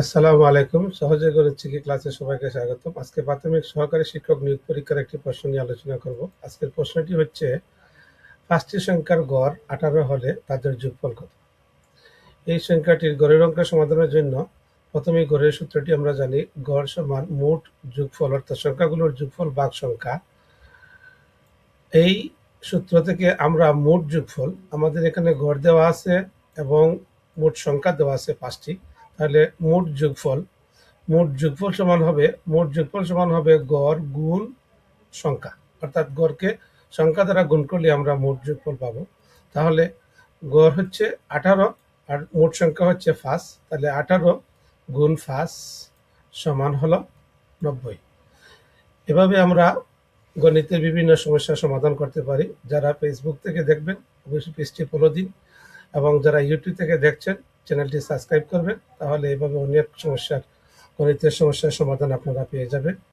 আসসালামু আলাইকুম। সহজে গণিত শিখি ক্লাসে সবাইকে স্বাগতম। আজকে প্রাথমিক সহকারী শিক্ষক নিয়োগ পরীক্ষার একটি প্রশ্ন নিয়ে আলোচনা করব। আজকের প্রশ্নটি হচ্ছে, ৫টি সংখ্যার গড় ১৮ হলে তাদের যোগফল কত? এই সংখ্যাটির গড়ের অঙ্ক সমাধানের জন্য প্রথমেই গড়ের সূত্রটি আমরা জানি। গড় সমান মোট যোগফল, অর্থাৎ সংখ্যাগুলোর যোগফল ভাগ সংখ্যা। এই সূত্র থেকে আমরা মোট যোগফল, আমাদের এখানে গড় দেওয়া আছে এবং মোট সংখ্যা দেওয়া আছে ৫টি, তাহলে মোট যোগফল সমান হবে গড় গুণ সংখ্যা, অর্থাৎ গড়কে সংখ্যা দ্বারা গুণ করলে আমরা মোট যোগফল পাবো। তাহলে গড় হচ্ছে ১৮ আর মোট সংখ্যা হচ্ছে ৫, তাহলে ১৮ গুণ ৫ সমান হলো ৯০। এভাবে আমরা গণিতের বিভিন্ন সমস্যার সমাধান করতে পারি। যারা ফেসবুক থেকে দেখবেন অবশ্যই পেজটি ফলো দিন, এবং যারা ইউটিউব থেকে দেখছেন চ্যানেলটি সাবস্ক্রাইব করবেন, তাহলে এভাবে অনেক গণিতের সমস্যার সমাধান আপনারা পেয়ে যাবেন।